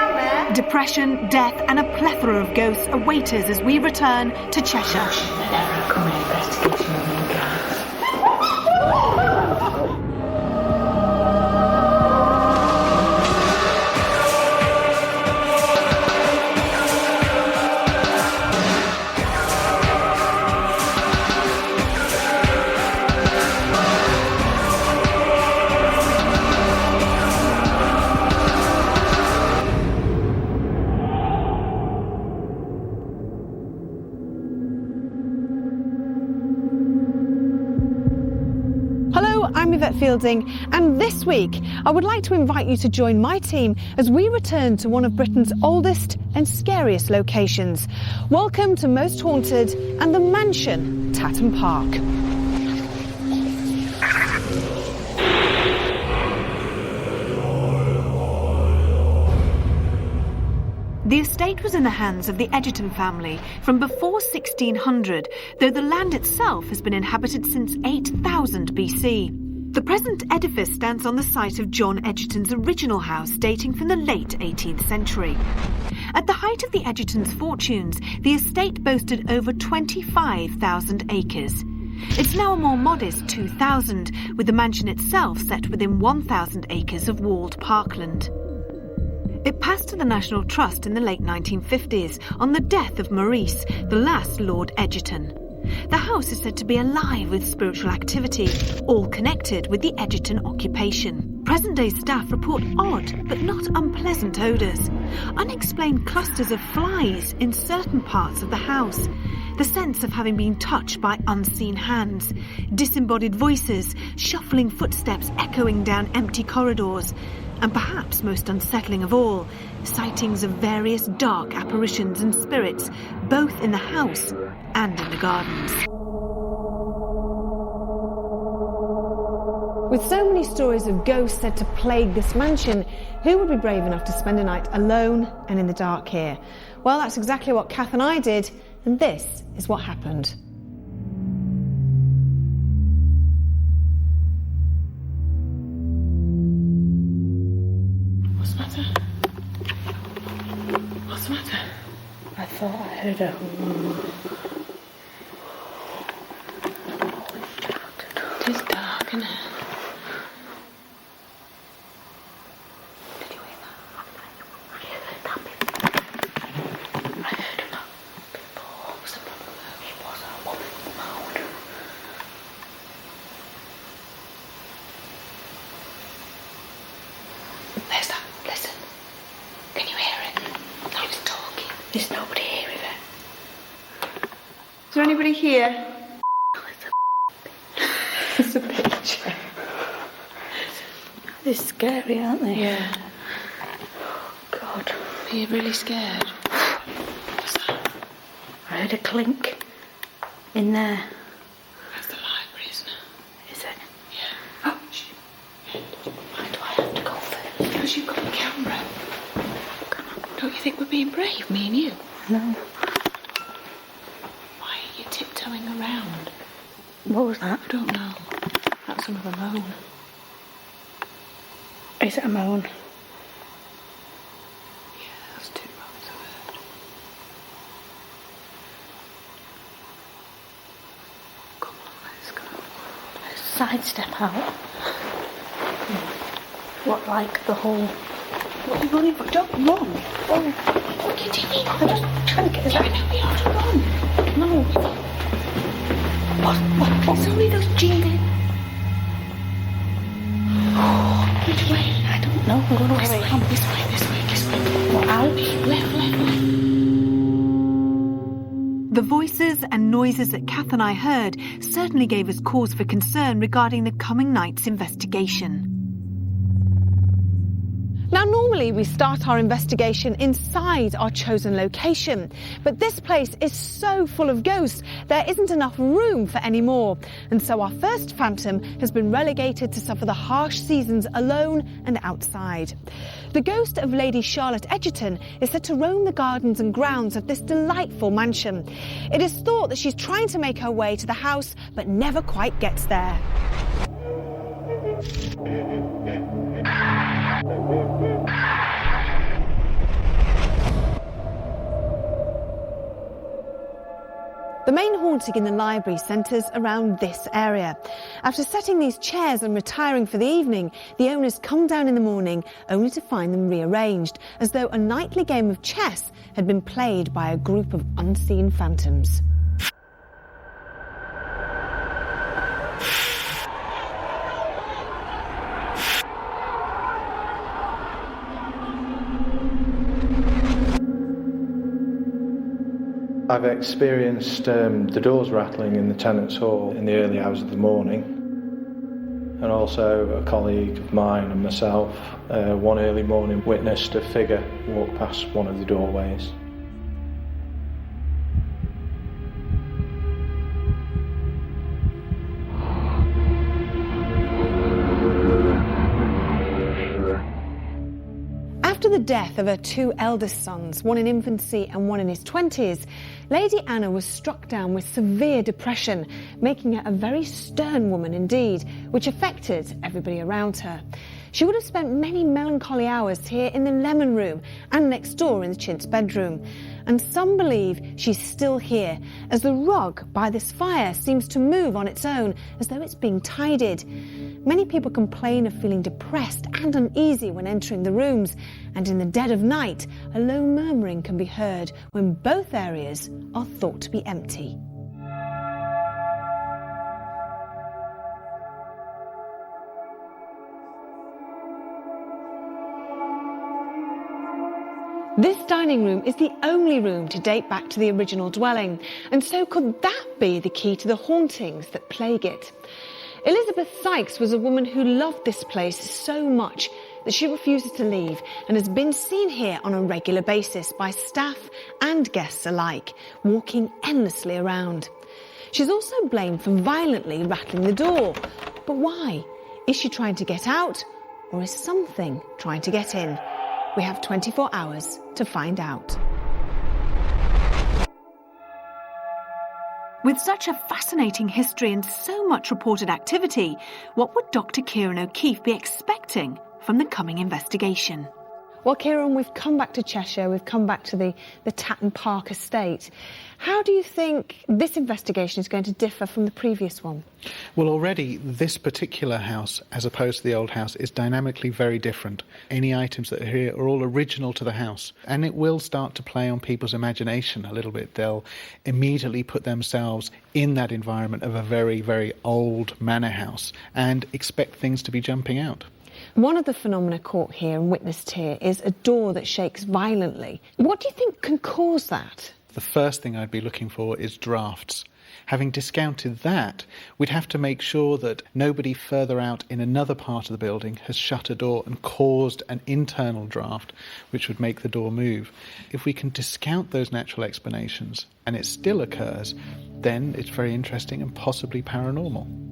down there? Depression, death and a plethora of ghosts await us as we return to Cheshire. Never come an investigation of me, guys. I'm Yvette Fielding, and this week I would like to invite you to join my team as we return to one of Britain's oldest and scariest locations. Welcome to Most Haunted and the mansion, Tatton Park. The estate was in the hands of the Egerton family from before 1600, though the land itself has been inhabited since 8000 BC. The present edifice stands on the site of John Egerton's original house dating from the late 18th century. At the height of the Egertons' fortunes, the estate boasted over 25,000 acres. It's now a more modest 2,000, with the mansion itself set within 1,000 acres of walled parkland. It passed to the National Trust in the late 1950s on the death of Maurice, the last Lord Egerton. The house is said to be alive with spiritual activity, all connected with the Egerton occupation. Present-day staff report odd but not unpleasant odours, unexplained clusters of flies in certain parts of the house, the sense of having been touched by unseen hands, disembodied voices, shuffling footsteps echoing down empty corridors, and perhaps most unsettling of all, sightings of various dark apparitions and spirits, both in the house and in the gardens. With so many stories of ghosts said to plague this mansion, who would be brave enough to spend a night alone and in the dark here? Well, that's exactly what Kath and I did, and this is what happened. What's the matter? What's the matter? I thought I heard a It is dark, isn't it? Did you hear that? I heard that before. I heard that before. It was a woman moan. There's that. Listen. Can you hear it? No, it's talking. There's nobody here, is it? Is there anybody here? It's a picture. They're scary, aren't they? Yeah. Oh, God. Are you really scared? What's that? I heard a clink in there. That's the library, isn't it? Is it? Yeah. Oh, shit. Why do I have to go first? Because you've got the camera. Don't you think we're being brave, me and you? No. Why are you tiptoeing around? What was that? I don't know. That's another moan. Is it a moan? Yeah, that's two moans I heard. Come on, let's go. Let's sidestep out. What, like the whole... What are you running for? Don't run. Oh, What are you doing? I'm just trying to get us Yeah, I out. know we are to run. No. What? It's only those jingling. Which way? I don't know. I'm going This away. way, this way, this way, this way. What, out? Left. The voices and noises that Kath and I heard certainly gave us cause for concern regarding the coming night's investigation. Now, normally we start our investigation inside our chosen location, but this place is so full of ghosts there isn't enough room for any more, and so our first phantom has been relegated to suffer the harsh seasons alone and outside. The ghost of Lady Charlotte Egerton is said to roam the gardens and grounds of this delightful mansion. It is thought that she's trying to make her way to the house, but never quite gets there. The main haunting in the library centres around this area. After setting these chairs and retiring for the evening, the owners come down in the morning only to find them rearranged, as though a nightly game of chess had been played by a group of unseen phantoms. I've experienced the doors rattling in the tenants' hall in the early hours of the morning, and also a colleague of mine and myself one early morning witnessed a figure walk past one of the doorways. After the death of her two eldest sons, one in infancy and one in his 20s, Lady Anna was struck down with severe depression, making her a very stern woman indeed, which affected everybody around her. She would have spent many melancholy hours here in the Lemon Room and next door in the Chintz bedroom. And some believe she's still here, as the rug by this fire seems to move on its own, as though it's being tidied. Many people complain of feeling depressed and uneasy when entering the rooms, and in the dead of night, a low murmuring can be heard when both areas are thought to be empty. This dining room is the only room to date back to the original dwelling, and so could that be the key to the hauntings that plague it? Elizabeth Sykes was a woman who loved this place so much that she refuses to leave and has been seen here on a regular basis by staff and guests alike, walking endlessly around. She's also blamed for violently rattling the door. But why? Is she trying to get out, or is something trying to get in? We have 24 hours to find out. With such a fascinating history and so much reported activity, what would Dr. Kieran O'Keefe be expecting from the coming investigation? Well, Kieran, we've come back to Cheshire, we've come back to the Tatton Park estate. How do you think this investigation is going to differ from the previous one? Well, already this particular house, as opposed to the old house, is dynamically very different. Any items that are here are all original to the house, and it will start to play on people's imagination a little bit. They'll immediately put themselves in that environment of a very, very old manor house and expect things to be jumping out. One of the phenomena caught here and witnessed here is a door that shakes violently. What do you think can cause that? The first thing I'd be looking for is drafts. Having discounted that, we'd have to make sure that nobody further out in another part of the building has shut a door and caused an internal draft which would make the door move. If we can discount those natural explanations and it still occurs, then it's very interesting and possibly paranormal.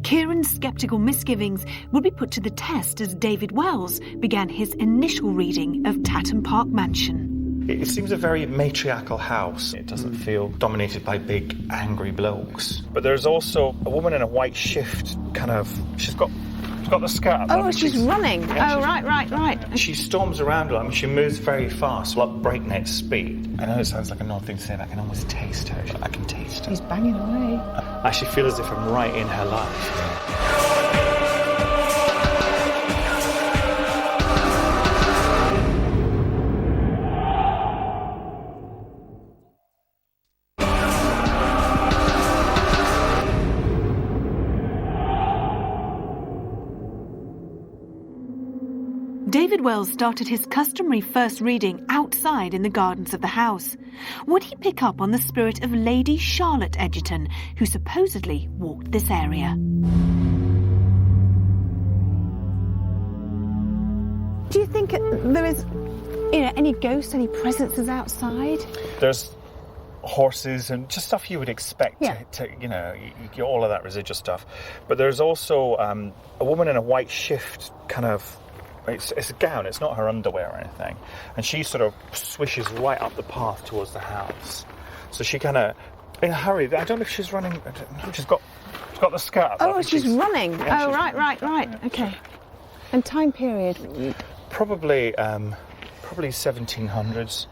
Kieran's sceptical misgivings would be put to the test as David Wells began his initial reading of Tatton Park Mansion. It seems a very matriarchal house. It doesn't feel dominated by big, angry blokes. But there's also a woman in a white shift, she's got the skirt. Oh, she's running. Yeah, right. She storms around a lot. She moves very fast, like breakneck speed. I know it sounds like an odd thing to say, but I can almost taste her. I can taste her. She's banging away. I actually feel as if I'm right in her life. David Wells started his customary first reading outside in the gardens of the house. Would he pick up on the spirit of Lady Charlotte Egerton, who supposedly walked this area? Do you think there is, any ghosts, any presences outside? There's horses and just stuff you would expect to you get all of that residual stuff. But there's also a woman in a white shift, it's a gown, it's not her underwear or anything. And she sort of swishes right up the path towards the house. So she in a hurry, I don't know if she's running, she's got the skirt. Oh, she's running. Yeah, right. Okay. And time period? Probably 1700s.